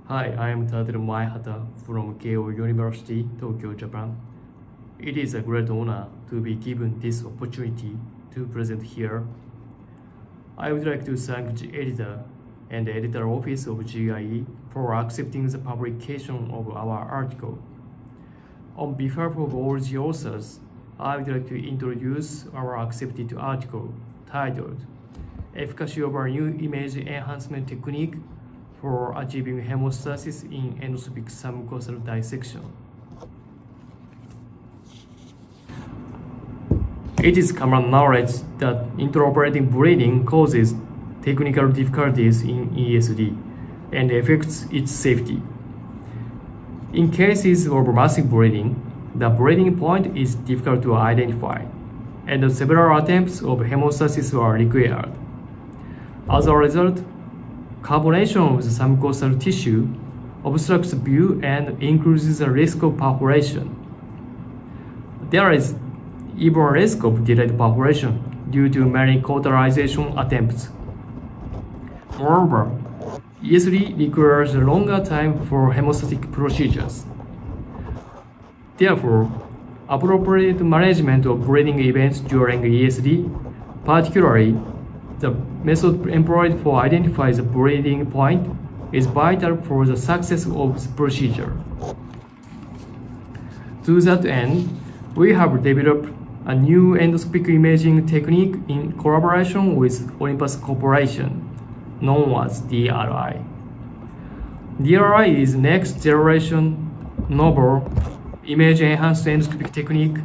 Hi, I am Tadateru Maehata from Keio University, Tokyo, Japan. It is a great honor to be given this opportunity to present here. I would like to thank the editor and the editor office of GIE for accepting the publication of our article. On behalf of all the authors, I would like to introduce our accepted article titled Efficacy of a New Image Enhancement Technique for Achieving Hemostasis in Endoscopic Submucosal Dissection. It is common knowledge that intraoperative bleeding causes technical difficulties in ESD and affects its safety. In cases of massive bleeding, the bleeding point is difficult to identify, and several attempts of hemostasis are required. As a result, carbonation of the submucosal tissue obstructs view and increases the risk of perforation. There is even a risk of delayed perforation due to many cauterization attempts. Moreover, ESD requires a longer time for hemostatic procedures. Therefore, appropriate management of bleeding events during ESD, particularly the method employed for identifying the bleeding point, is vital for the success of the procedure. To that end, we have developed a new endoscopic imaging technique in collaboration with Olympus Corporation, known as DRI. DRI is next generation novel image-enhanced endoscopic technique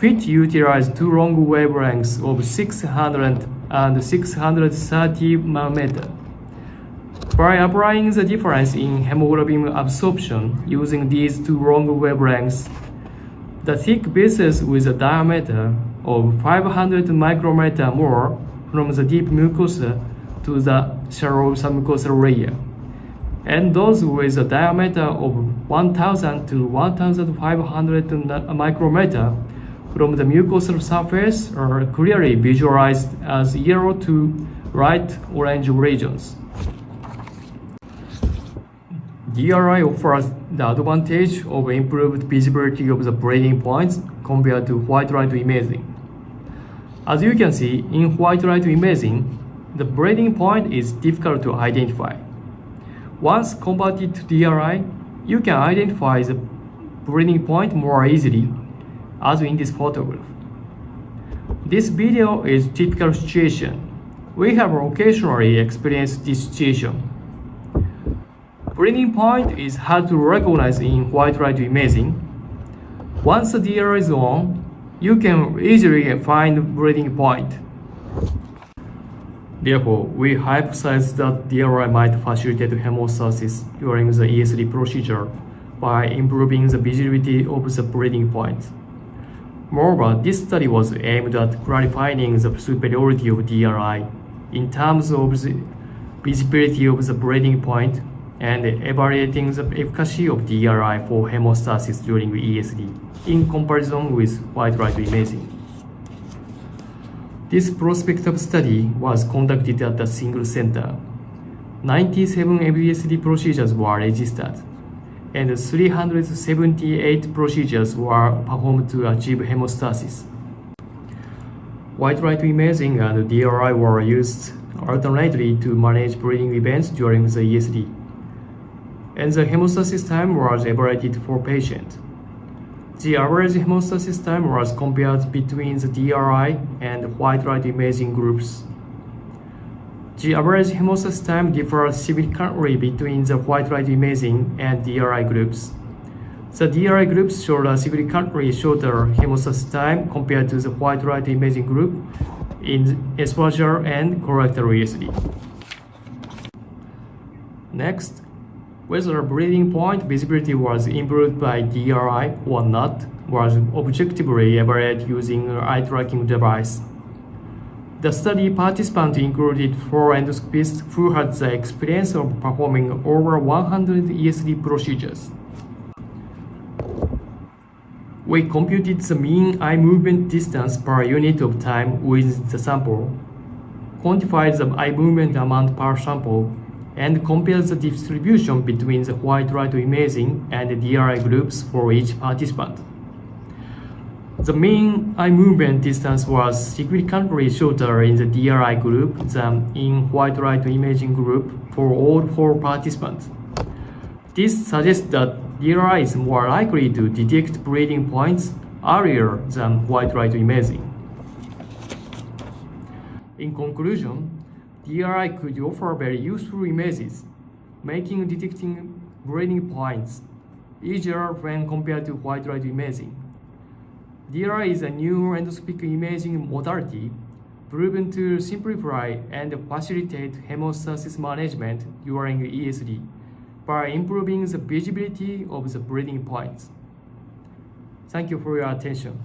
which utilizes two long wavelengths of 600 and 630 nanometer. By applying the difference in hemoglobin absorption using these two long wavelengths, the thick pieces with a diameter of 500 micrometer more from the deep mucosa to the shallow submucosal layer, and those with a diameter of 1000 to 1500 micrometer from the mucosal surface are clearly visualized as yellow to light orange regions. DRI offers the advantage of improved visibility of the bleeding points compared to white light imaging. As you can see, in white light imaging, the bleeding point is difficult to identify. Once converted to DRI, you can identify the bleeding point more easily, as in this photograph. This video is a typical situation. We have occasionally experienced this situation. Bleeding point is hard to recognize in white light imaging. Once the DRI is on, you can easily find bleeding point. Therefore, we hypothesize that DRI might facilitate hemostasis during the ESD procedure by improving the visibility of the bleeding point. Moreover, this study was aimed at clarifying the superiority of DRI in terms of the visibility of the bleeding point and evaluating the efficacy of DRI for hemostasis during ESD in comparison with white light imaging. This prospective study was conducted at a single center. 97 ESD procedures were registered, and 378 procedures were performed to achieve hemostasis. White light imaging and DRI were used alternately to manage bleeding events during the ESD, and the hemostasis time was evaluated for patients. The average hemostasis time was compared between the DRI and white light imaging groups. The average hemostasis time differs significantly between the white light imaging and DRI groups. The DRI groups showed a significantly shorter hemostasis time compared to the white light imaging group in esophageal and colorectal ESD. Next, whether bleeding point visibility was improved by DRI or not was objectively evaluated using an eye tracking device. The study participants included 4 endoscopists who had the experience of performing over 100 ESD procedures. We computed the mean eye movement distance per unit of time with the sample, quantified the eye movement amount per sample, and compares the distribution between the white light imaging and the DRI groups for each participant. The mean eye movement distance was significantly shorter in the DRI group than in white light imaging group for all 4 participants. This suggests that DRI is more likely to detect bleeding points earlier than white light imaging. In conclusion, DRI could offer very useful images, making detecting bleeding points easier when compared to white light imaging. DRI is a new endoscopic imaging modality proven to simplify and facilitate hemostasis management during ESD by improving the visibility of the bleeding points. Thank you for your attention.